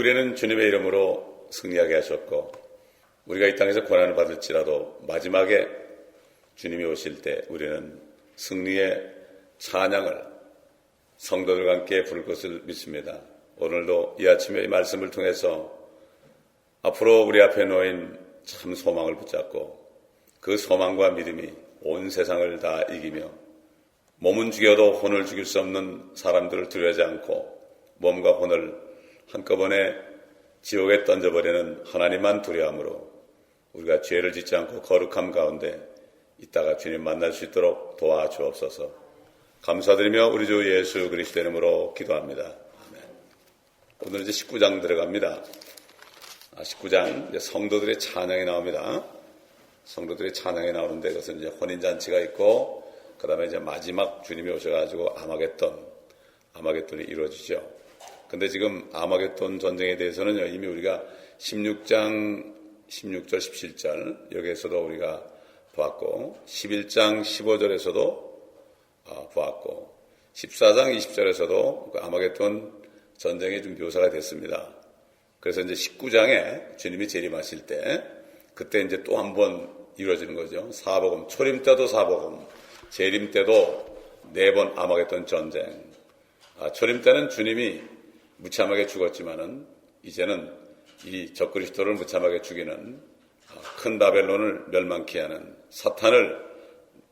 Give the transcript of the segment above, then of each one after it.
우리는 주님의 이름으로 승리하게 하셨고 우리가 이 땅에서 고난을 받을지라도 마지막에 주님이 오실 때 우리는 승리의 찬양을 성도들과 함께 부를 것을 믿습니다. 오늘도 이 아침에 이 말씀을 통해서 앞으로 우리 앞에 놓인 참 소망을 붙잡고 그 소망과 믿음이 온 세상을 다 이기며 몸은 죽여도 혼을 죽일 수 없는 사람들을 두려워하지 않고 몸과 혼을 한꺼번에 지옥에 던져버리는 하나님만 두려움으로 우리가 죄를 짓지 않고 거룩함 가운데 있다가 주님 만날 수 있도록 도와주옵소서. 감사드리며 우리 주 예수 그리스도 이름으로 기도합니다. 아멘. 오늘 이제 19장 들어갑니다. 19장 이제 성도들의 찬양이 나옵니다. 성도들의 찬양이 나오는데 그것은 이제 혼인잔치가 있고 그 다음에 이제 마지막 주님이 오셔가지고 아마겟돈이 이루어지죠. 근데 지금 아마겟돈 전쟁에 대해서는 이미 우리가 16장 16절 17절 여기에서도 우리가 보았고 11장 15절에서도 보았고 14장 20절에서도 그 아마겟돈 전쟁이 좀 묘사가 됐습니다. 그래서 이제 19장에 주님이 재림하실 때 그때 이제 또 한 번 이루어지는 거죠. 사복음, 초림 때도 사복음, 재림 때도 4번 아마겟돈 전쟁. 초림 때는 주님이 무참하게 죽었지만은 이제는 이 적그리스도를 무참하게 죽이는 큰 바벨론을 멸망케 하는 사탄을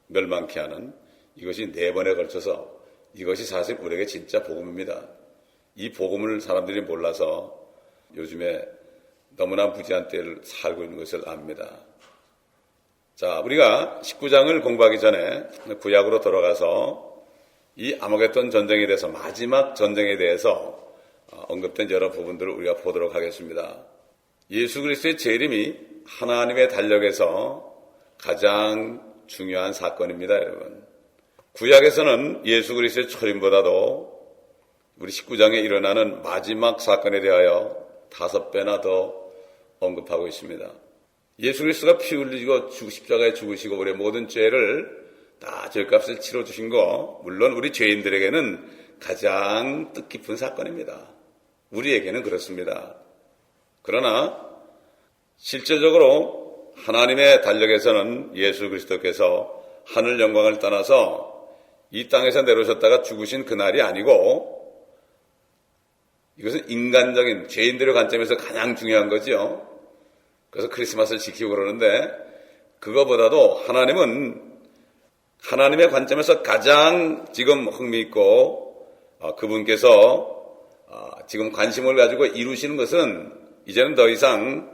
멸망케 하는 이것이 4번에 걸쳐서 이것이 사실 우리에게 진짜 복음입니다. 이 복음을 사람들이 몰라서 요즘에 너무나 무지한 때를 살고 있는 것을 압니다. 자, 우리가 19장을 공부하기 전에 구약으로 돌아가서 이 아마겟돈 전쟁에 대해서 마지막 전쟁에 대해서 언급된 여러 부분들을 우리가 보도록 하겠습니다. 예수 그리스도의 재림이 하나님의 달력에서 가장 중요한 사건입니다, 여러분. 구약에서는 예수 그리스도의 초림보다도 우리 19장에 일어나는 마지막 사건에 대하여 5배나 더 언급하고 있습니다. 예수 그리스도가 피 흘리고 십자가에 죽으시고 우리의 모든 죄를 다 죄값을 치러주신 거 물론 우리 죄인들에게는 가장 뜻깊은 사건입니다. 우리에게는 그렇습니다. 그러나 실제적으로 하나님의 달력에서는 예수 그리스도께서 하늘 영광을 떠나서 이 땅에서 내려오셨다가 죽으신 그날이 아니고 이것은 인간적인 죄인들의 관점에서 가장 중요한 거죠. 그래서 크리스마스를 지키고 그러는데 그거보다도 하나님은 하나님의 관점에서 가장 지금 흥미있고 그분께서 지금 관심을 가지고 이루시는 것은 이제는 더 이상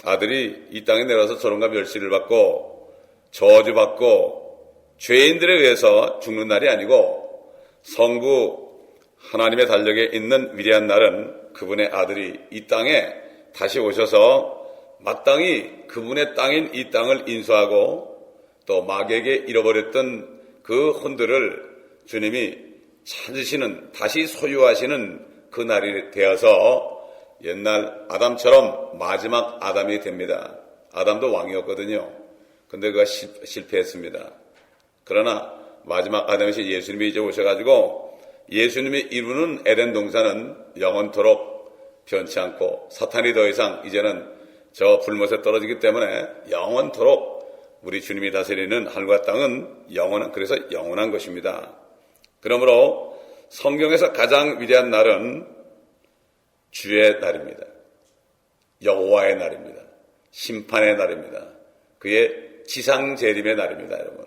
아들이 이 땅에 내려와서 조롱과 멸시를 받고 저주받고 죄인들에 의해서 죽는 날이 아니고 성부 하나님의 달력에 있는 위대한 날은 그분의 아들이 이 땅에 다시 오셔서 마땅히 그분의 땅인 이 땅을 인수하고 또 마귀에게 잃어버렸던 그 혼들을 주님이 찾으시는 다시 소유하시는 그 날이 되어서 옛날 아담처럼 마지막 아담이 됩니다. 아담도 왕이었거든요. 근데 그가 실패했습니다. 그러나 마지막 아담이신 예수님이 이제 오셔가지고 예수님이 이루는 에덴 동산은 영원토록 변치 않고 사탄이 더 이상 이제는 저 불못에 떨어지기 때문에 영원토록 우리 주님이 다스리는 하늘과 땅은 그래서 영원한 것입니다. 그러므로 성경에서 가장 위대한 날은 주의 날입니다. 여호와의 날입니다. 심판의 날입니다. 그의 지상재림의 날입니다, 여러분.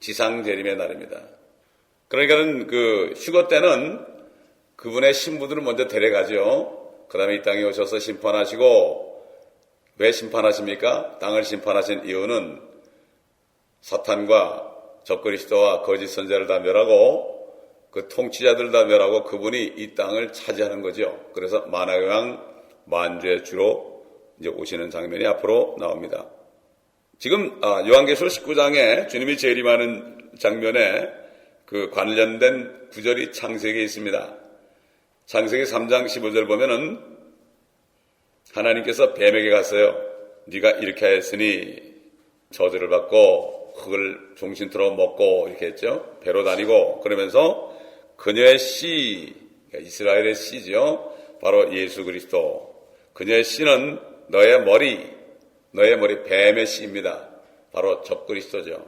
지상재림의 날입니다. 그러니까는 그 휴거 때는 그분의 신부들을 먼저 데려가죠. 그 다음에 이 땅에 오셔서 심판하시고, 왜 심판하십니까? 땅을 심판하신 이유는 사탄과 적그리스도와 거짓 선지자를 다 멸하고 그 통치자들 다 멸하고 그분이 이 땅을 차지하는 거죠. 그래서 만왕의 왕 만주의 주로 이제 오시는 장면이 앞으로 나옵니다. 지금 요한계시록 19장에 주님이 재림하는 장면에 그 관련된 구절이 창세기에 있습니다. 창세기 3장 15절 보면은 하나님께서 뱀에게 갔어요. 네가 이렇게 하였으니 저주를 받고 흙을 종신토록 먹고 이렇게 했죠. 배로 다니고 그러면서 그녀의 씨, 그러니까 이스라엘의 씨죠. 바로 예수 그리스도. 그녀의 씨는 너의 머리 뱀의 씨입니다. 바로 적그리스도죠.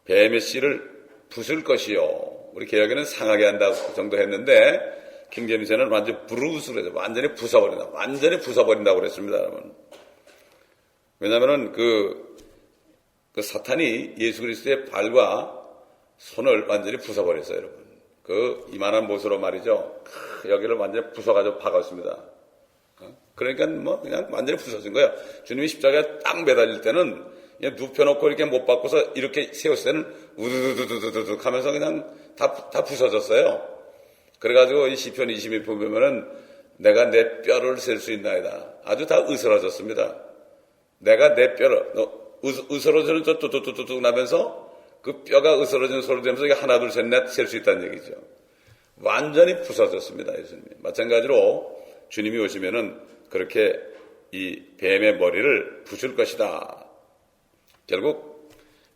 뱀의 씨를 부술 것이요. 우리 개혁에는 상하게 한다고 그 정도 했는데 킹제임스에는 완전 브루스로 해서 완전히 부숴버린다고 그랬습니다, 여러분. 왜냐하면은 그 사탄이 예수 그리스도의 발과 손을 완전히 부숴버렸어요, 여러분. 그 이만한 못으로 말이죠. 여기를 완전히 부숴가지고 박았습니다. 그러니까 그냥 완전히 부서진 거예요. 주님이 십자가에 딱 매달릴 때는 그냥 눕혀놓고 이렇게 못 박고서 이렇게 세웠을 때는 우두두두두두 하면서 그냥 다 부서졌어요. 그래가지고 이 시편 22편 보면은 내가 내 뼈를 셀 수 있나이다. 아주 다 으스러졌습니다. 내가 내 뼈를, 으스러지는 저 뚜뚜뚜뚜 나면서 그 뼈가 으스러지는 소리 들으면서 이게 하나, 둘, 셋, 넷 셀 수 있다는 얘기죠. 완전히 부서졌습니다, 예수님이. 마찬가지로 주님이 오시면은 그렇게 이 뱀의 머리를 부술 것이다. 결국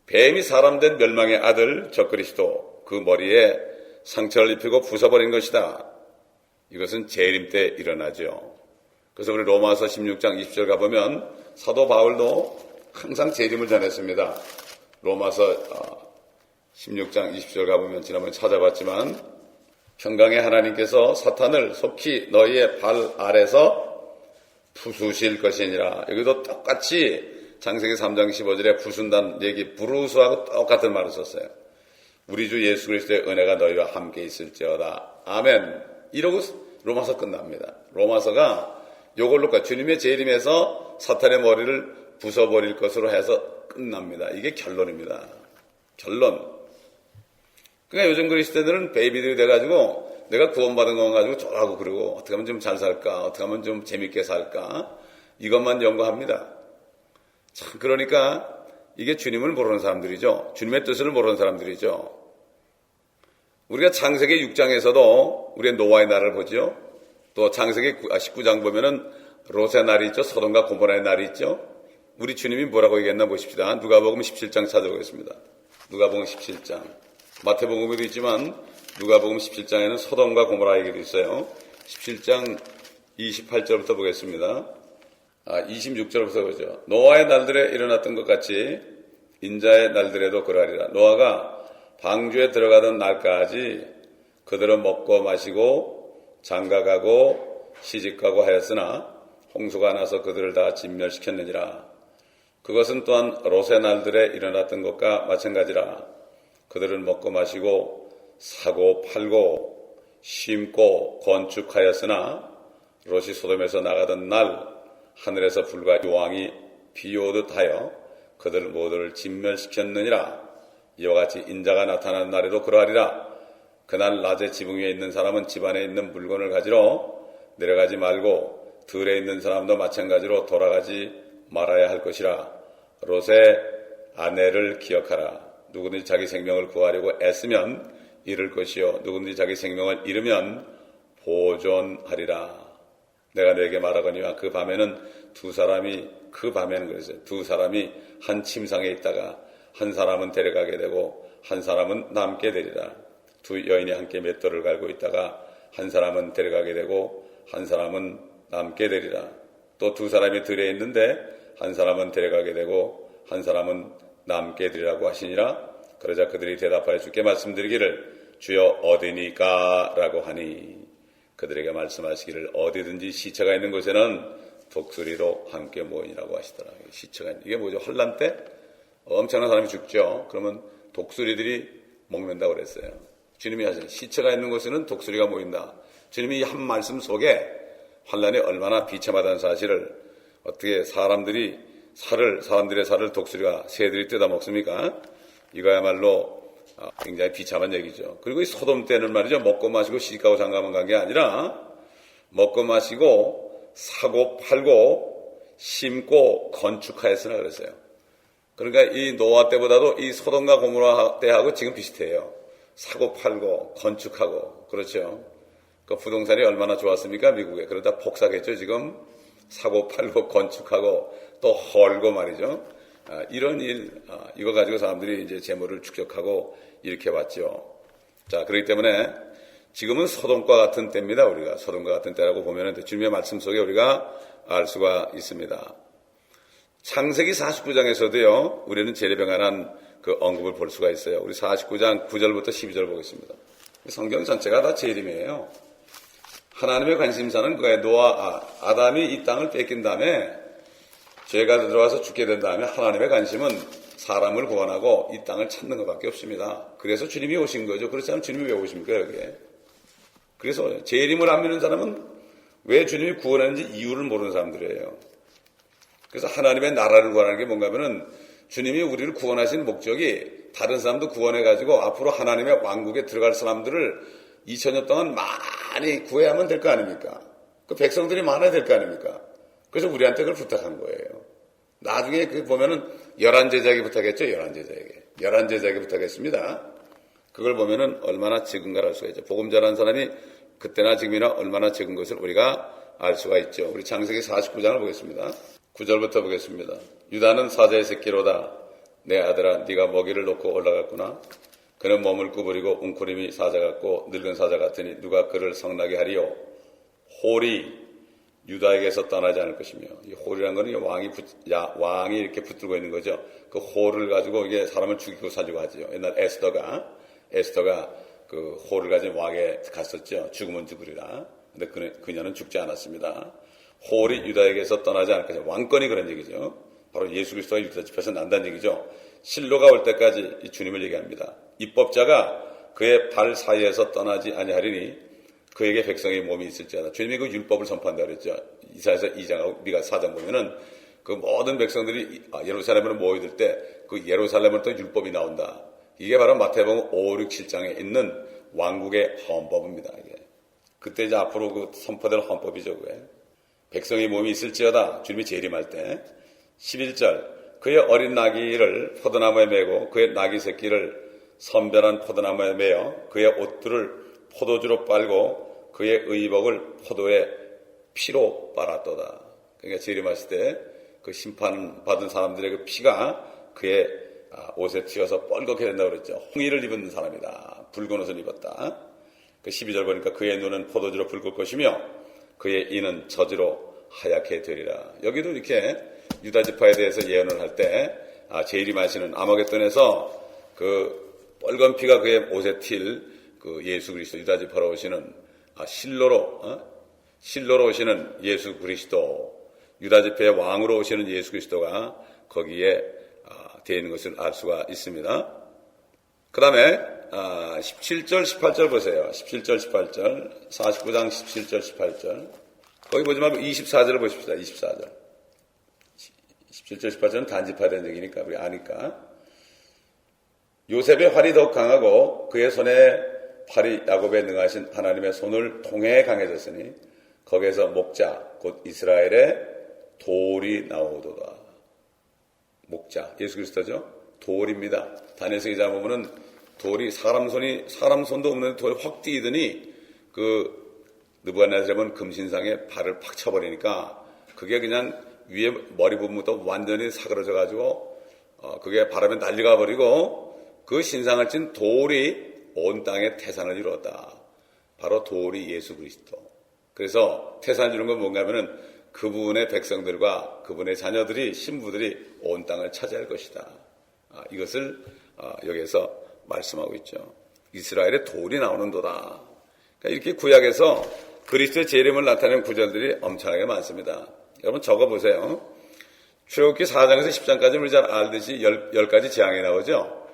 뱀이 사람 된 멸망의 아들 적그리스도 그 머리에 상처를 입히고 부숴버린 것이다. 이것은 재림 때 일어나죠. 그래서 우리 로마서 16장 20절 가보면 사도 바울도 항상 재림을 전했습니다. 로마서 16장 20절 가보면 지난번에 찾아봤지만 평강의 하나님께서 사탄을 속히 너희의 발 아래서 부수실 것이니라. 여기도 똑같이 창세기 3장 15절에 부순다는 얘기 부르수하고 똑같은 말을 썼어요. 우리 주 예수 그리스도의 은혜가 너희와 함께 있을지어다. 아멘. 이러고 로마서 끝납니다. 로마서가 요걸로 주님의 재림에서 사탄의 머리를 부숴버릴 것으로 해서 끝납니다. 이게 결론입니다. 결론. 그러니까 요즘 그리스도들은 베이비들이 돼가지고 내가 구원받은 것 가지고 좋아하고 그러고 어떻게 하면 좀 잘 살까, 어떻게 하면 좀 재밌게 살까 이것만 연구합니다. 참 그러니까 이게 주님을 모르는 사람들이죠. 주님의 뜻을 모르는 사람들이죠. 우리가 창세기 6장에서도 우리의 노아의 날을 보죠. 또 창세기 19장 보면은 롯의 날이 있죠. 소돔과 고모라의 날이 있죠. 우리 주님이 뭐라고 얘기했나 보십시다. 누가복음 17장 찾아보겠습니다. 누가복음 17장. 마태복음에도 있지만 누가복음 17장에는 소돔과 고모라 얘기도 있어요. 17장 28절부터 보겠습니다. 26절부터 보죠. 노아의 날들에 일어났던 것 같이 인자의 날들에도 그러하리라. 노아가 방주에 들어가던 날까지 그들은 먹고 마시고 장가가고 시집가고 하였으나 홍수가 나서 그들을 다 진멸시켰느니라. 그것은 또한 롯의 날들에 일어났던 것과 마찬가지라. 그들은 먹고 마시고 사고 팔고 심고 건축하였으나 롯이 소돔에서 나가던 날 하늘에서 불과 요왕이 비오듯 하여 그들 모두를 진멸시켰느니라. 이와 같이 인자가 나타나는 날에도 그러하리라. 그날 낮에 지붕 위에 있는 사람은 집안에 있는 물건을 가지러 내려가지 말고 들에 있는 사람도 마찬가지로 돌아가지 말아야 할 것이라. 롯의 아내를 기억하라. 누구든지 자기 생명을 구하려고 애쓰면 잃을 것이요 누구든지 자기 생명을 잃으면 보존하리라. 내가 너에게 말하거니와 그 밤에는 두 사람이 한 침상에 있다가 한 사람은 데려가게 되고 한 사람은 남게 되리라. 두 여인이 함께 맷돌을 갈고 있다가 한 사람은 데려가게 되고 한 사람은 남게 되리라. 또 두 사람이 들에 있는데 한 사람은 데려가게 되고 한 사람은 남게 되리라고 하시니라. 그러자 그들이 대답하여 주께 말씀드리기를 주여 어디니까 라고 하니 그들에게 말씀하시기를 어디든지 시체가 있는 곳에는 독수리도 함께 모이라고 하시더라. 시체가 있는 이게 뭐죠? 환란 때 엄청난 사람이 죽죠. 그러면 독수리들이 먹는다고 그랬어요. 주님이 하시는 시체가 있는 곳에는 독수리가 모인다. 주님이 한 말씀 속에 환란이 얼마나 비참하다는 사실을 어떻게 사람들의 살을 독수리가 새들이 뜯어 먹습니까? 이거야말로 굉장히 비참한 얘기죠. 그리고 이 소돔 때는 말이죠. 먹고 마시고 시집가고 장가만 간 게 아니라 먹고 마시고 사고 팔고 심고 건축하였으나 그랬어요. 그러니까 이 노아 때보다도 이 소돔과 고모라 때하고 지금 비슷해요. 사고 팔고 건축하고 그렇죠. 그 부동산이 얼마나 좋았습니까? 미국에. 그러다 폭삭했죠. 지금 사고 팔고 건축하고 또 헐고 말이죠. 이런 이거 가지고 사람들이 이제 재물을 축적하고 이렇게 왔죠. 자, 그렇기 때문에 지금은 소돔과 같은 때입니다. 우리가 소돔과 같은 때라고 보면 주님의 말씀 속에 우리가 알 수가 있습니다. 창세기 49장에서도요, 우리는 재림에 관한 그 언급을 볼 수가 있어요. 우리 49장 9절부터 12절 보겠습니다. 성경 전체가 다 재림이에요. 하나님의 관심사는 그의 아담이 이 땅을 뺏긴 다음에 죄가 들어와서 죽게 된 다음에 하나님의 관심은 사람을 구원하고 이 땅을 찾는 것밖에 없습니다. 그래서 주님이 오신 거죠. 그렇지 않으면 주님이 왜 오십니까, 여기에? 그래서 재림을 안 믿는 사람은 왜 주님이 구원하는지 이유를 모르는 사람들이에요. 그래서 하나님의 나라를 구하는 게 뭔가 하면은 주님이 우리를 구원하신 목적이 다른 사람도 구원해가지고 앞으로 하나님의 왕국에 들어갈 사람들을 2000년 동안 많이 구해야 하면 될 거 아닙니까? 그 백성들이 많아야 될 거 아닙니까? 그래서 우리한테 그걸 부탁한 거예요. 나중에 그 보면은 11제자에게 부탁했죠. 11제자에게 부탁했습니다. 그걸 보면은 얼마나 적은가를 알 수가 있죠. 복음 전하는 사람이 그때나 지금이나 얼마나 적은 것을 우리가 알 수가 있죠. 우리 창세기 49장을 보겠습니다. 9절부터 보겠습니다. 유다는 사자의 새끼로다. 내 아들아, 네가 먹이를 놓고 올라갔구나. 그는 몸을 구부리고 웅크림이 사자 같고 늙은 사자 같으니 누가 그를 성나게 하리요. 홀이 유다에게서 떠나지 않을 것이며, 이 홀이라는 거는 왕이 이렇게 붙들고 있는 거죠. 그 홀을 가지고 이게 사람을 죽이고 살려고 하죠. 옛날 에스더가 그 홀을 가진 왕에 갔었죠. 죽으면 죽으리라. 근데 그녀는 죽지 않았습니다. 홀이 유다에게서 떠나지 않을 것이며, 왕권이 그런 얘기죠. 바로 예수 그리스도가 유다 집에서 난다는 얘기죠. 실로가 올 때까지 이 주님을 얘기합니다. 입법자가 그의 발 사이에서 떠나지 아니하리니 그에게 백성의 몸이 있을지어다. 주님이 그 율법을 선포한다고 그랬죠. 이사야서 2장하고 미가 4장 보면은 그 모든 백성들이 예루살렘으로 모여들 때 그 예루살렘으로부터 율법이 나온다. 이게 바로 마태복음 5, 6, 7장에 있는 왕국의 헌법입니다. 이게. 그때 이제 앞으로 그 선포될 헌법이죠. 그게. 백성의 몸이 있을지어다. 주님이 재림할 때. 11절. 그의 어린 나귀를 포도나무에 메고 그의 나귀 새끼를 선별한 포도나무에 메어 그의 옷들을 포도주로 빨고 그의 의복을 포도의 피로 빨았도다. 그러니까 재림하실 때 그 심판받은 사람들의 그 피가 그의 옷에 튀어서 뻘겋게 된다고 그랬죠. 홍의를 입은 사람이다. 붉은 옷을 입었다. 그 12절 보니까 그의 눈은 포도주로 붉을 것이며 그의 이는 저주로 하얗게 되리라. 여기도 이렇게 유다 지파에 대해서 예언을 할 때 재림하시는 아마겟돈에서 그 뻘건 피가 그의 옷에 튈 그 예수 그리스도 유다 지파로 오시는 실로로 오시는 예수 그리스도 유다 지파의 왕으로 오시는 예수 그리스도가 거기에 되어 있는 것을 알 수가 있습니다. 그 다음에 17절 18절 보세요. 17절 18절 49장 17절 18절 거기 보지 말고 24절을 보십시다. 24절 17절 18절은 단지파에 대한 얘기니까 우리 아니까. 요셉의 활이 더욱 강하고 그의 손에 팔이 야곱에 능하신 하나님의 손을 통해 강해졌으니 거기에서 목자 곧 이스라엘의 돌이 나오도다. 목자 예수 그리스도죠. 돌입니다. 다니엘서 기자 보면은 돌이 사람 손도 없는 돌이 확 뛰더니 그 느부갓네살은 금신상에 발을 팍 쳐버리니까 그게 그냥 위에 머리 부분부터 완전히 사그러져 가지고 그게 바람에 날려가 버리고 그 신상을 친 돌이 온 땅에 태산을 이루었다. 바로 돌이 예수 그리스도. 그래서 태산 이루는 건 뭔가 하면은 그분의 백성들과 그분의 자녀들이 신부들이 온 땅을 차지할 것이다. 이것을 여기에서 말씀하고 있죠. 이스라엘의 돌이 나오는도다. 그러니까 이렇게 구약에서 그리스도의 재림을 나타내는 구절들이 엄청나게 많습니다. 여러분 적어보세요. 출애굽기 4장에서 10장까지 우리 잘 알듯이 10가지 재앙이 나오죠.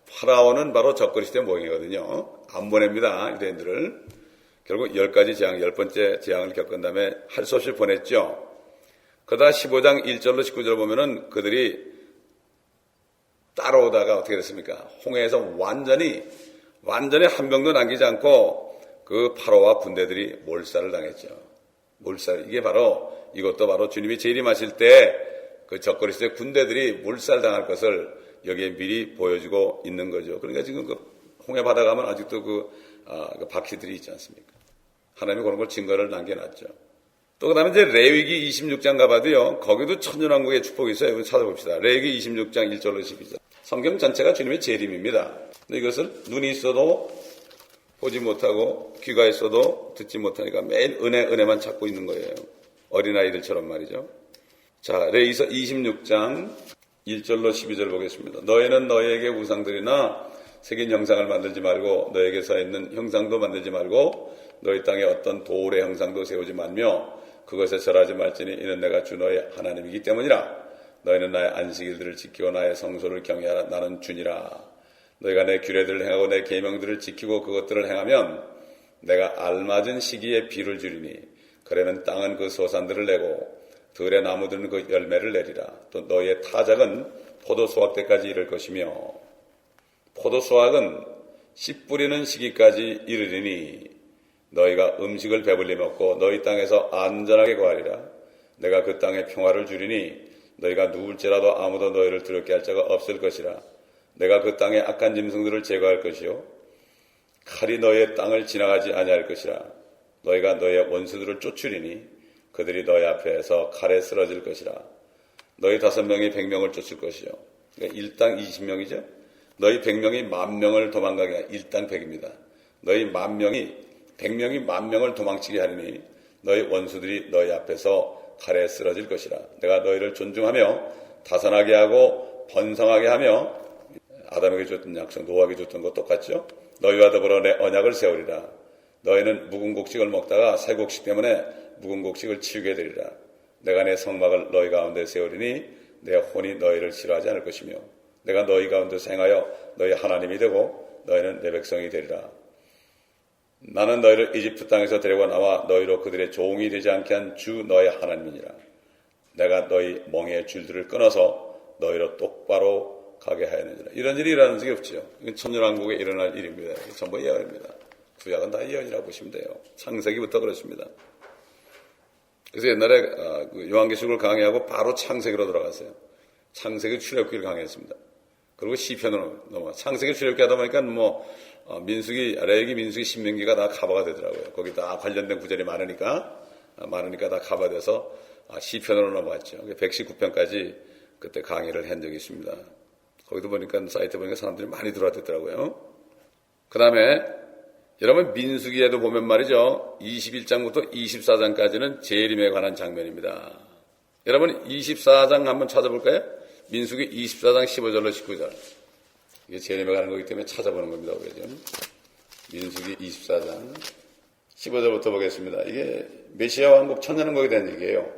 파라오는 바로 적그리스도의 모형이거든요. 안 보냅니다. 유대인들을. 결국 10가지 재앙, 10번째 재앙을 겪은 다음에 할 수 없이 보냈죠. 그러다 15장 1절로 19절 보면은 그들이 따라오다가 어떻게 됐습니까? 홍해에서 완전히 한 명도 남기지 않고 그 파라오와 군대들이 몰살을 당했죠. 몰살. 이것도 바로 주님이 재림하실 때 그 적그리스도의 군대들이 몰살당할 것을 여기에 미리 보여주고 있는 거죠. 그러니까 지금 그 홍해 바다 가면 아직도 그 바퀴들이 있지 않습니까? 하나님이 그런 걸 증거를 남겨놨죠. 또 그 다음에 이제 레위기 26장 가봐도요, 거기도 천년왕국의 축복이 있어요. 이거 찾아봅시다. 레위기 26장 1절로 12절. 성경 전체가 주님의 재림입니다. 근데 이것을 눈이 있어도 보지 못하고 귀가 있어도 듣지 못하니까 매일 은혜만 찾고 있는 거예요. 어린아이들처럼 말이죠. 자, 레위기서 26장 1절로 12절 보겠습니다. 너희는 너희에게 우상들이나 새긴 형상을 만들지 말고 너희에게 서 있는 형상도 만들지 말고 너희 땅에 어떤 돌의 형상도 세우지 말며 그것에 절하지 말지니 이는 내가 주 너의 하나님이기 때문이라. 너희는 나의 안식일들을 지키고 나의 성소를 경외하라. 나는 주니라. 너희가 내 규례들을 행하고 내 계명들을 지키고 그것들을 행하면 내가 알맞은 시기에 비를 주리니 그래는 땅은 그 소산들을 내고 들의 나무들은 그 열매를 내리라. 또 너희의 타작은 포도 수확 때까지 이를 것이며 포도 수확은 씨 뿌리는 시기까지 이르리니 너희가 음식을 배불리 먹고 너희 땅에서 안전하게 거하리라. 내가 그 땅에 평화를 주리니 너희가 누울지라도 아무도 너희를 두렵게 할 자가 없을 것이라. 내가 그 땅의 악한 짐승들을 제거할 것이요 칼이 너희의 땅을 지나가지 아니할 것이라. 너희가 너희의 원수들을 쫓으리니 그들이 너희 앞에서 칼에 쓰러질 것이라. 너희 5명이 100명을 쫓을 것이요. 그러니까 일당 20명이죠. 너희 100명이 10,000명을 도망가게 하니 일당 100입니다. 너희 10,000명이 100명이 10,000명을 도망치게 하리니 너희 원수들이 너희 앞에서 칼에 쓰러질 것이라. 내가 너희를 존중하며 다산하게 하고 번성하게 하며 아담에게 줬던 약속 노아에게 줬던 것 똑같죠. 너희와 더불어 내 언약을 세우리라. 너희는 묵은 곡식을 먹다가 새 곡식 때문에 묵은 곡식을 치우게 되리라. 내가 내 성막을 너희 가운데 세우리니 내 혼이 너희를 싫어하지 않을 것이며 내가 너희 가운데서 행하여 너희 하나님이 되고 너희는 내 백성이 되리라. 나는 너희를 이집트 땅에서 데리고 나와 너희로 그들의 종이 되지 않게 한 주 너희 하나님이니라. 내가 너희 멍에의 줄들을 끊어서 너희로 똑바로 가게 하였느니라. 이런 일이 일어나는 적이 없죠. 이건 천년왕국에 일어날 일입니다. 전부 예언입니다. 구약은 다 예언이라고 보시면 돼요. 창세기부터 그렇습니다. 그래서 옛날에 요한계시록을 강의하고 바로 창세기로 들어갔어요. 창세기 출애굽기를 강의했습니다. 그리고 시편으로 넘어가. 창세기 출애굽기 하다 보니까 민수기, 레위기, 민수기, 신명기가 다 커버가 되더라고요. 거기 다 관련된 구절이 많으니까 다 커버돼서 시편으로 넘어갔죠. 119편까지 그때 강의를 한 적이 있습니다. 거기도 보니까 사이트 보니까 사람들이 많이 들어왔더라고요. 그 다음에 여러분 민수기에도 보면 말이죠. 21장부터 24장까지는 재림에 관한 장면입니다. 여러분 24장 한번 찾아볼까요? 민수기 24장 15절로 19절. 이게 재림에 관한 거기 때문에 찾아보는 겁니다. 그죠? 민수기 24장 15절부터 보겠습니다. 이게 메시아 왕국 천년왕국에 대한 얘기예요.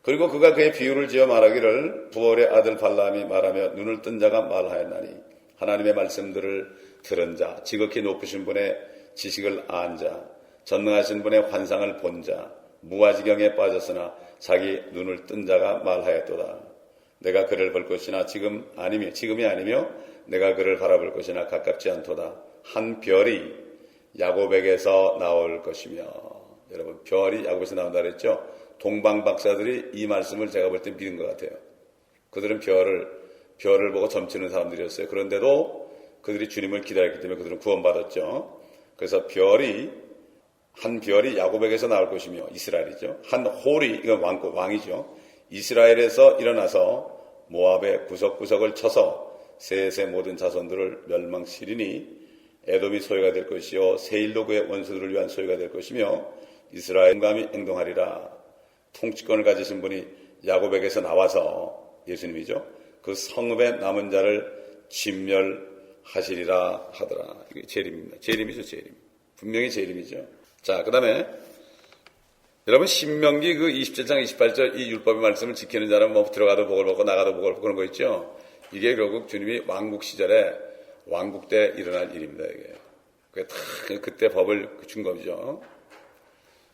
그리고 그가 그의 비유를 지어 말하기를 부올의 아들 발람이 말하며 눈을 뜬 자가 말하였나니 하나님의 말씀들을 들은 자, 지극히 높으신 분의 지식을 안 자, 전능하신 분의 환상을 본 자, 무아지경에 빠졌으나 자기 눈을 뜬 자가 말하였도다. 내가 그를 볼 것이나 지금이 아니며 내가 그를 바라볼 것이나 가깝지 않도다. 한 별이 야곱에게서 나올 것이며. 여러분 별이 야곱에서 나온다 그랬죠. 동방 박사들이 이 말씀을 제가 볼 때 믿은 것 같아요. 그들은 별을 보고 점치는 사람들이었어요. 그런데도 그들이 주님을 기다렸기 때문에 그들은 구원받았죠. 그래서 한 별이 야곱에게서 나올 것이며, 이스라엘이죠. 한 홀이, 이건 왕이죠. 이스라엘에서 일어나서 모압의 구석구석을 쳐서 셋의 모든 자손들을 멸망시리니 에돔이 소유가 될 것이요 세일도 그의 원수들을 위한 소유가 될 것이며 이스라엘 용감히 행동하리라. 통치권을 가지신 분이 야곱에게서 나와서 예수님이죠. 그 성읍의 남은 자를 진멸하시리라 하더라. 이게 재림입니다. 재림이죠, 재림. 분명히 재림이죠. 자, 그 다음에 여러분 신명기 그 27장 28절 이 율법의 말씀을 지키는 자는 뭐 들어가도 복을 받고 나가도 복을 받고 그런 거 있죠. 이게 결국 주님이 왕국 시절에 왕국 때 일어날 일입니다. 이게 그게 다 그때 법을 준 거죠.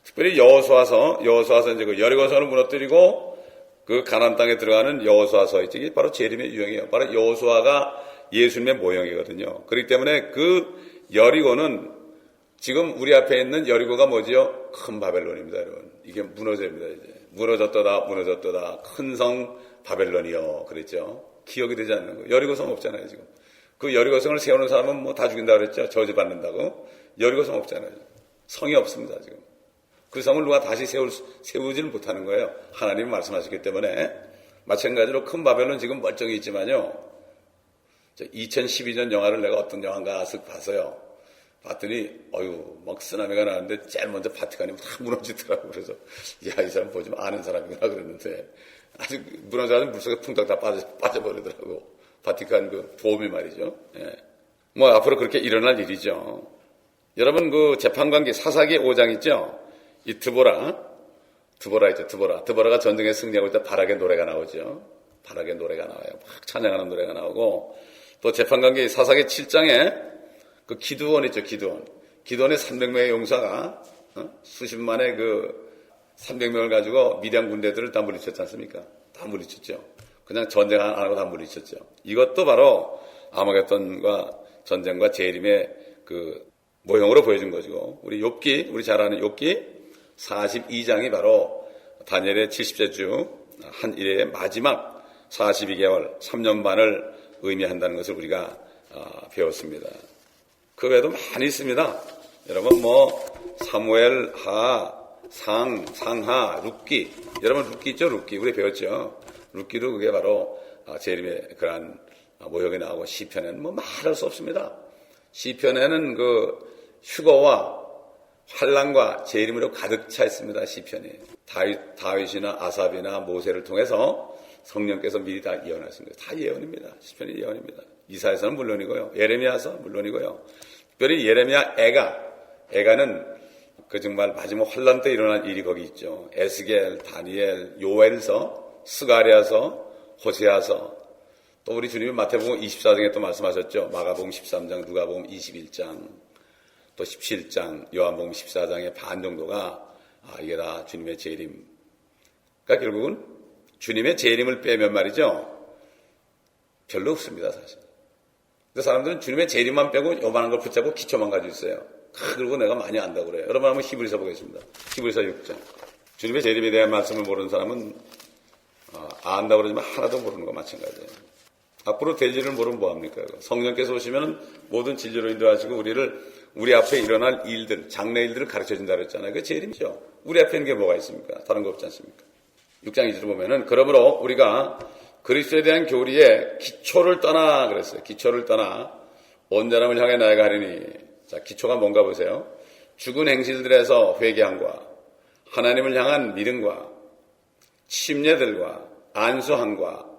특별히 여호수아서 이제 그 여리고성을 무너뜨리고 그 가나안 땅에 들어가는 여호수아서 이게 바로 재림의 유형이에요. 바로 여호수아가 예수님의 모형이거든요. 그렇기 때문에 그 여리고는 지금 우리 앞에 있는 여리고가 뭐지요? 큰 바벨론입니다, 여러분. 이게 무너집니다, 이제. 무너졌도다. 큰 성 바벨론이요. 그랬죠. 기억이 되지 않는 거. 여리고성 없잖아요, 지금. 그 여리고성을 세우는 사람은 뭐 다 죽인다고 그랬죠. 저주받는다고. 여리고성 없잖아요. 성이 없습니다, 지금. 그 성을 누가 다시 세우지는 못하는 거예요. 하나님이 말씀하셨기 때문에. 마찬가지로 큰 바벨론 지금 멀쩡히 있지만요. 2012년 영화를 내가 어떤 영화인가 쓱 봤어요. 봤더니 막 쓰나미가 나는데 제일 먼저 바티칸이 다 무너지더라고. 그래서 야, 이 사람 보지 마, 아는 사람이구나 그랬는데 아직 무너져가지고 물속에 풍덩 다 빠져버리더라고. 바티칸 그 도움이 말이죠. 예. 뭐 앞으로 그렇게 일어날 일이죠. 여러분 그 재판관계 사사기 5장 있죠. 이 드보라 있죠. 드보라가 전쟁에 승리하고 있다 바락의 노래가 나오죠. 바락의 노래가 나와요. 막 찬양하는 노래가 나오고, 또 재판관계 사사기 7장에 그 기드온 있죠. 기드온의 300명의 용사가 수십만의 그 300명을 가지고 미디안 군대들을 다 물리쳤지 않습니까? 다 물리쳤죠. 그냥 전쟁 안 하고 다 물리쳤죠. 이것도 바로 아마겟돈과 전쟁과 재림의 그 모형으로 보여준 것이고, 우리 잘 아는 욥기 42장이 바로 다니엘의 70째 주 한 일의 마지막 42개월 3년 반을 의미한다는 것을 우리가 배웠습니다. 그 외에도 많이 있습니다. 여러분 사무엘 하, 상하, 룻기. 여러분 룻기 있죠? 룻기 우리 배웠죠. 룻기도 그게 바로 재림의 그러한 모형이 나오고, 시편에는 말할 수 없습니다. 시편에는 그 휴거와 환난과 재림으로 가득 차 있습니다. 시편이 다윗이나 아삽이나 모세를 통해서 성령께서 미리 다 예언하신 거예요. 다 예언입니다. 시편이 예언입니다. 이사야서는 물론이고요, 예레미야서 물론이고요. 특별히 예레미야 애가는 그 정말 마지막 환난 때 일어난 일이 거기 있죠. 에스겔, 다니엘, 요엘서, 스가랴서, 호세아서, 또 우리 주님이 마태복음 24장에 또 말씀하셨죠. 마가복음 13장, 누가복음 21장, 또 17장, 요한복음 14장의 반 정도가 이게 다 주님의 재림. 그러니까 결국은 주님의 재림을 빼면 말이죠, 별로 없습니다, 사실. 근데 사람들은 주님의 재림만 빼고 요만한 걸 붙잡고 기초만 가지고 있어요. 그리고 내가 많이 안다고 그래요. 여러분 한번 히브리서 보겠습니다. 히브리서 6장. 주님의 재림에 대한 말씀을 모르는 사람은 안다고 그러지만 하나도 모르는 거 마찬가지예요. 앞으로 될 일을 모르면 뭐합니까? 성령께서 오시면 모든 진리로 인도하시고 우리 앞에 일어날 일들, 장래 일들을 가르쳐 준다 그랬잖아요. 그게 재림이죠. 우리 앞에 있는 게 뭐가 있습니까? 다른 거 없지 않습니까? 6장 2절을 보면은, 그러므로 우리가 그리스도에 대한 교리의 기초를 떠나 그랬어요. 기초를 떠나 온 사람을 향해 나아가리니. 자, 기초가 뭔가 보세요. 죽은 행실들에서 회개함과 하나님을 향한 믿음과 침례들과 안수함과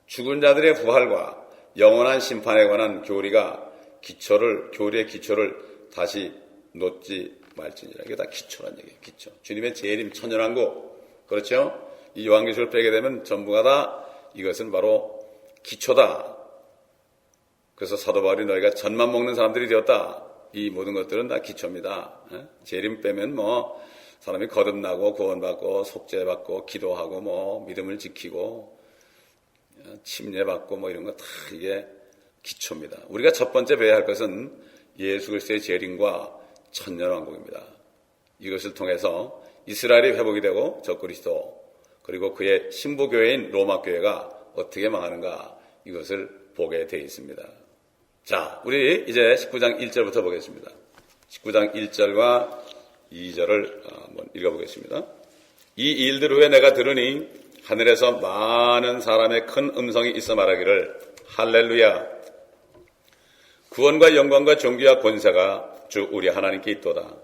죽은 자들의 부활과 영원한 심판에 관한 교리의 기초를 다시 놓지 말지니라. 이게 다 기초란 얘기예요. 기초. 주님의 재림 천연왕국. 그렇죠? 이 요한계시록을 빼게 되면 전부가 다 이것은 바로 기초다. 그래서 사도 바울이 너희가 젖만 먹는 사람들이 되었다. 이 모든 것들은 다 기초입니다. 재림 빼면 사람이 거듭나고 구원받고 속죄받고 기도하고 믿음을 지키고 침례받고 이런 거 다 이게 기초입니다. 우리가 첫 번째 배워야 할 것은 예수 그리스도의 재림과 천년왕국입니다. 이것을 통해서 이스라엘이 회복이 되고 적그리스도 그리고 그의 신부교회인 로마교회가 어떻게 망하는가, 이것을 보게 되어 있습니다. 자, 우리 이제 19장 1절부터 보겠습니다. 19장 1절과 2절을 한번 읽어보겠습니다. 이 일들 후에 내가 들으니 하늘에서 많은 사람의 큰 음성이 있어 말하기를 할렐루야, 구원과 영광과 존귀와 권세가 주 우리 하나님께 있도다.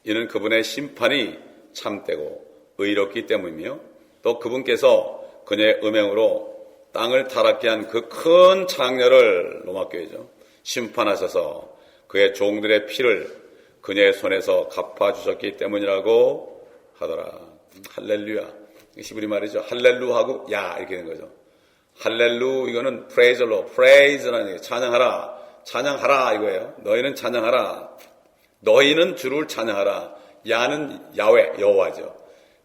이는 그분의 심판이 참되고 의롭기 때문이며 또 그분께서 그녀의 음행으로 땅을 타락케 한 그 큰 창녀를, 로마교회죠, 심판하셔서 그의 종들의 피를 그녀의 손에서 갚아주셨기 때문이라고 하더라. 할렐루야. 히브리 말이죠. 할렐루하고 야 이렇게 된 거죠. 할렐루, 이거는 프레이즈로, 프레이즈라는 얘기예요. 찬양하라 이거예요. 너희는 찬양하라. 너희는 주를 찬양하라. 야는 야훼, 여호와죠.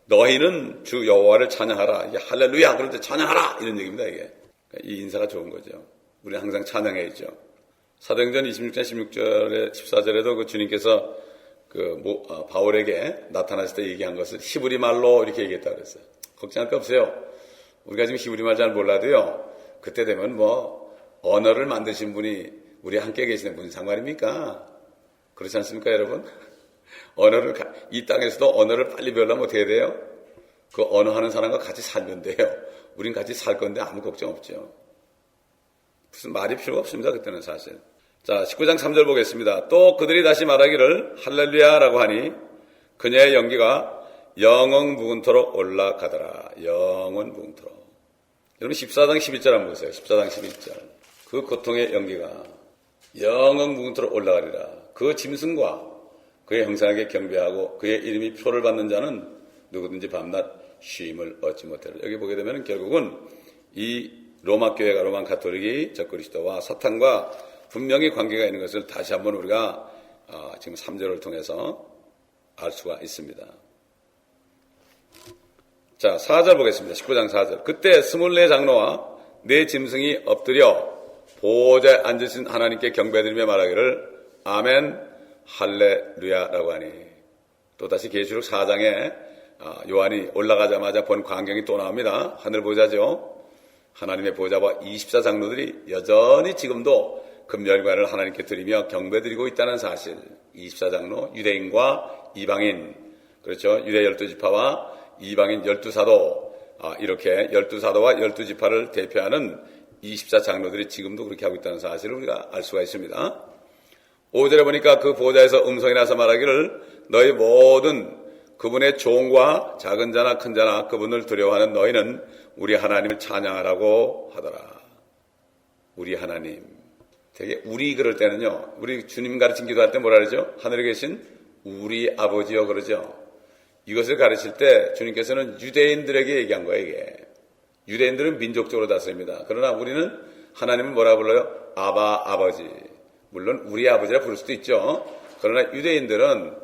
너희는 주 여호와를 찬양하라. 이게 할렐루야, 그런데 찬양하라 이런 얘기입니다. 이게 이 인사가 좋은 거죠. 우리는 항상 찬양해야죠. 사도행전 26장 16절에 14절에도 그 주님께서 바울에게 나타나실 때 얘기한 것을 히브리 말로 이렇게 얘기했다고 그랬어요. 걱정할 거 없어요. 우리가 지금 히브리 말 잘 몰라도요, 그때 되면 언어를 만드신 분이 우리 함께 계시는 무슨 상관입니까? 그렇지 않습니까, 여러분? 이 땅에서도 언어를 빨리 배우려면 어떻게 해야 돼요? 그 언어 하는 사람과 같이 살면 돼요. 우린 같이 살 건데 아무 걱정 없죠. 무슨 말이 필요가 없습니다, 그때는 사실. 자, 19장 3절 보겠습니다. 또 그들이 다시 말하기를 할렐루야라고 하니 그녀의 연기가 영원 무궁토록 올라가더라. 영원 무궁토록. 여러분 14장 11절 한번 보세요. 14장 11절. 그 고통의 연기가 영원 무궁토록 올라가리라. 그 짐승과 그의 형상에게 경배하고 그의 이름이 표를 받는 자는 누구든지 밤낮 쉼을 얻지 못하리라. 여기 보게 되면 결국은 이 로마 교회가 로마 가톨릭이 적그리스도와 사탄과 분명히 관계가 있는 것을 다시 한번 우리가 지금 3절을 통해서 알 수가 있습니다. 자, 4절 보겠습니다. 19장 4절. 그때 24 장로와 4 짐승이 엎드려 보호자에 앉으신 하나님께 경배드리며 말하기를 아멘 할렐루야라고 하니 또다시 계시록 4장에 요한이 올라가자마자 본 광경이 또 나옵니다. 하늘 보좌죠. 하나님의 보좌와 24 장로들이 여전히 지금도 금멸관을 하나님께 드리며 경배드리고 있다는 사실. 24 장로, 유대인과 이방인, 그렇죠. 유대 12지파와 이방인 12사도, 이렇게 12사도와 12지파를 대표하는 24 장로들이 지금도 그렇게 하고 있다는 사실을 우리가 알 수가 있습니다. 5절에 보니까 그 보좌에서 음성이 나서 말하기를 너희 모든 그분의 종과 작은 자나 큰 자나 그분을 두려워하는 너희는 우리 하나님을 찬양하라고 하더라. 우리 하나님. 되게 우리 그럴 때는요. 우리 주님 가르친 기도할 때 뭐라 그러죠? 하늘에 계신 우리 아버지요 그러죠. 이것을 가르칠 때 주님께서는 유대인들에게 얘기한 거예요. 이게. 유대인들은 민족적으로 다스립니다. 그러나 우리는 하나님은 뭐라 불러요? 아바 아버지. 물론 우리 아버지라 부를 수도 있죠. 그러나 유대인들은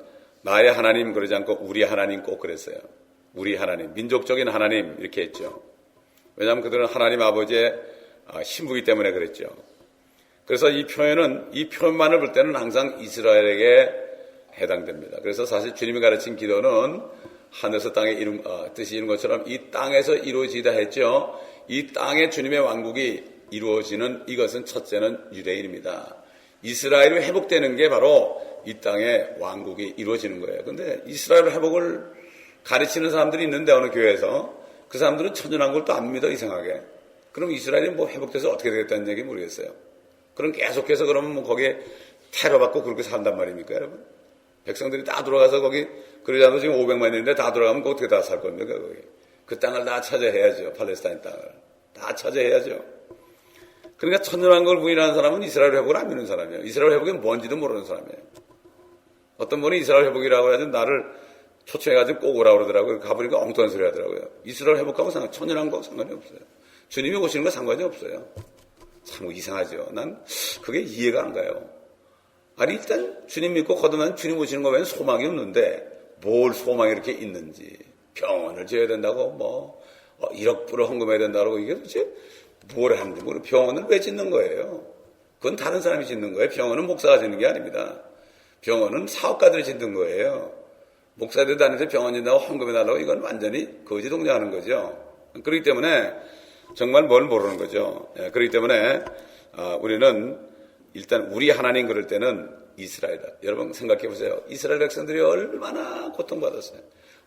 나의 하나님 그러지 않고 우리 하나님 꼭 그랬어요. 우리 하나님, 민족적인 하나님 이렇게 했죠. 왜냐하면 그들은 하나님 아버지의 신부이기 때문에 그랬죠. 그래서 이 표현만을 볼 때는 항상 이스라엘에게 해당됩니다. 그래서 사실 주님이 가르친 기도는 하늘에서 땅에 뜻이 이룬 것처럼 이 땅에서 이루어지다 했죠. 이 땅에 주님의 왕국이 이루어지는 이것은 첫째는 유대인입니다. 이스라엘이 회복되는 게 바로 이 땅에 왕국이 이루어지는 거예요. 그런데 이스라엘 회복을 가르치는 사람들이 있는데 어느 교회에서 그 사람들은 천연왕국을 또 안 믿어 이상하게. 그럼 이스라엘이 뭐 회복돼서 어떻게 되겠다는 얘기 모르겠어요. 그럼 계속해서 그러면 뭐 거기에 테러받고 그렇게 산단 말입니까 여러분? 백성들이 다 돌아가서 거기 그러지 않아도 지금 500만인데 다 돌아가면 어떻게 다 살 겁니까 거기? 그 땅을 다 차지해야죠. 팔레스타인 땅을 다 차지해야죠. 그러니까 천연왕국을 부인하는 사람은 이스라엘 회복을 안 믿는 사람이에요. 이스라엘 회복이 뭔지도 모르는 사람이에요. 어떤 분이 이스라엘 회복이라고 해가지고 나를 초청해가지고 꼭 오라고 그러더라고요. 가보니까 엉뚱한 소리 하더라고요. 이스라엘 회복하고 천연왕국하고 상관이 없어요. 주님이 오시는 건 상관이 없어요. 참 이상하죠. 난 그게 이해가 안 가요. 아니 일단 주님 믿고 거듭나면 주님 오시는 거 외에는 소망이 없는데 뭘 소망이 이렇게 있는지. 병원을 지어야 된다고 뭐 1억 불을 헌금해야 된다고 이게 도대체 뭘 하는지 모르고 병원을 왜 짓는 거예요? 그건 다른 사람이 짓는 거예요. 병원은 목사가 짓는 게 아닙니다. 병원은 사업가들이 짓는 거예요. 목사들 다니면서 병원 짓는다고 헌금해달라고 이건 완전히 거지 동작하는 거죠. 그렇기 때문에 정말 뭘 모르는 거죠. 그렇기 때문에 우리는 일단 우리 하나님 그럴 때는 이스라엘이다. 여러분 생각해 보세요. 이스라엘 백성들이 얼마나 고통받았어요.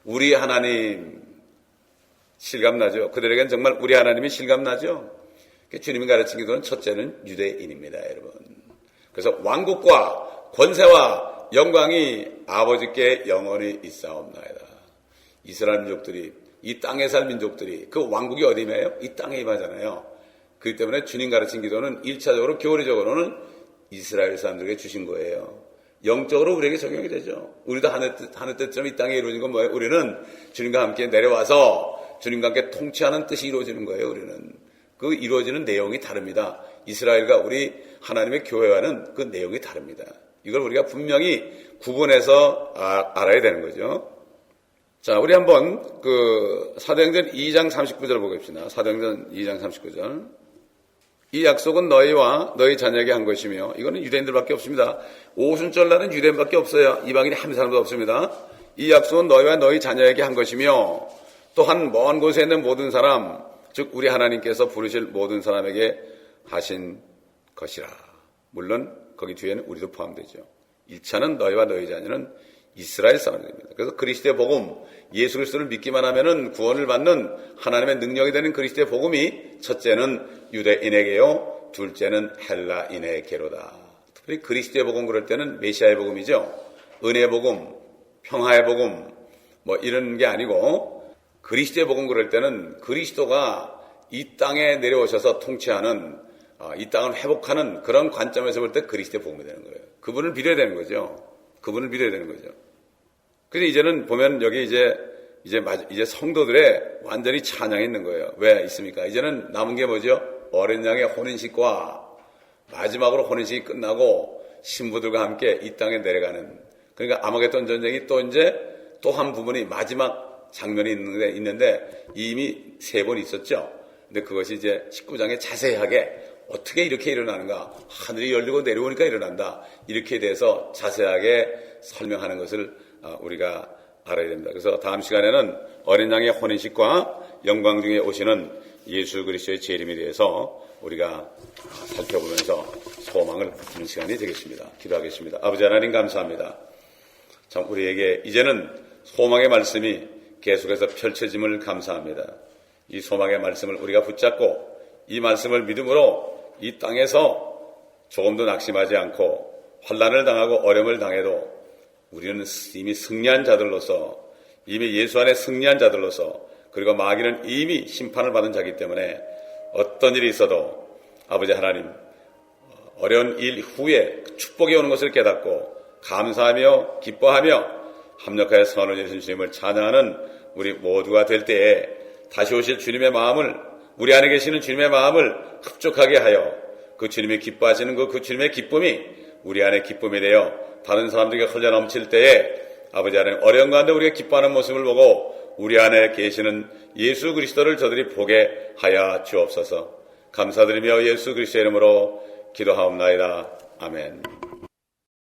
우리 하나님 실감나죠. 그들에겐 정말 우리 하나님이 실감나죠. 주님이 가르친 기도는 첫째는 유대인입니다. 여러분. 그래서 왕국과 권세와 영광이 아버지께 영원히 있사옵나이다. 이스라엘 민족들이 이 땅에 살 민족들이 그 왕국이 어디에요? 이 땅에 임하잖아요. 그렇기 때문에 주님 가르친 기도는 1차적으로 교리적으로는 이스라엘 사람들에게 주신 거예요. 영적으로 우리에게 적용이 되죠. 우리도 하늘 뜻처럼 이 땅에 이루어진 건 뭐예요? 우리는 주님과 함께 내려와서 주님과 함께 통치하는 뜻이 이루어지는 거예요. 우리는 그 이루어지는 내용이 다릅니다. 이스라엘과 우리 하나님의 교회와는 그 내용이 다릅니다. 이걸 우리가 분명히 구분해서 알아야 되는 거죠. 자, 우리 한번 사도행전 2장 39절 보겠습니다. 사도행전 2장 39절. 이 약속은 너희와 너희 자녀에게 한 것이며, 이거는 유대인들밖에 없습니다. 오순절날은 유대인밖에 없어요. 이방인이 한 사람도 없습니다. 이 약속은 너희와 너희 자녀에게 한 것이며, 또한 먼 곳에 있는 모든 사람, 즉 우리 하나님께서 부르실 모든 사람에게 하신 것이라. 물론 거기 뒤에는 우리도 포함되죠. 1차는 너희와 너희 자녀는 이스라엘 사람들입니다. 그래서 그리스도의 복음, 예수 그리스도를 믿기만 하면은 구원을 받는 하나님의 능력이 되는 그리스도의 복음이 첫째는 유대인에게요, 둘째는 헬라인에게로다. 그리고 그리스도의 복음 그럴 때는 메시아의 복음이죠. 은혜의 복음, 평화의 복음 뭐 이런 게 아니고 그리스도의 복음 그럴 때는 그리스도가 이 땅에 내려오셔서 통치하는 이 땅을 회복하는 그런 관점에서 볼 때 그리스도의 복음이 되는 거예요. 그분을 빌어야 되는 거죠. 그분을 빌어야 되는 거죠. 그래서 이제는 보면 여기 이제 성도들의 완전히 찬양이 있는 거예요. 왜 있습니까? 이제는 남은 게 뭐죠? 어린 양의 혼인식과 마지막으로 혼인식이 끝나고 신부들과 함께 이 땅에 내려가는, 그러니까 아마겟돈 전쟁이 또 한 부분이 마지막 장면이 있는데 이미 3번 있었죠. 근데 그것이 이제 19장에 자세하게 어떻게 이렇게 일어나는가, 하늘이 열리고 내려오니까 일어난다, 이렇게 대해서 자세하게 설명하는 것을 우리가 알아야 됩니다. 그래서 다음 시간에는 어린 양의 혼인식과 영광 중에 오시는 예수 그리스도의 재림에 대해서 우리가 살펴보면서 소망을 붙이는 시간이 되겠습니다. 기도하겠습니다. 아버지 하나님 감사합니다. 참 우리에게 이제는 소망의 말씀이 계속해서 펼쳐짐을 감사합니다. 이 소망의 말씀을 우리가 붙잡고 이 말씀을 믿음으로 이 땅에서 조금도 낙심하지 않고 환난을 당하고 어려움을 당해도 우리는 이미 승리한 자들로서, 이미 예수 안에 승리한 자들로서, 그리고 마귀는 이미 심판을 받은 자이기 때문에 어떤 일이 있어도 아버지 하나님 어려운 일 후에 축복이 오는 것을 깨닫고 감사하며 기뻐하며 합력하여 선을 이루신 주님을 찬양하는 우리 모두가 될 때에 다시 오실 주님의 마음을, 우리 안에 계시는 주님의 마음을 흡족하게 하여 그 주님이 기뻐하시는 그 주님의 기쁨이 우리 안에 기쁨이 되어 다른 사람들에게 흘려 넘칠 때에 아버지 하나님 어려운 가운데 우리가 기뻐하는 모습을 보고 우리 안에 계시는 예수 그리스도를 저들이 보게 하여 주옵소서. 감사드리며 예수 그리스도의 이름으로 기도하옵나이다. 아멘.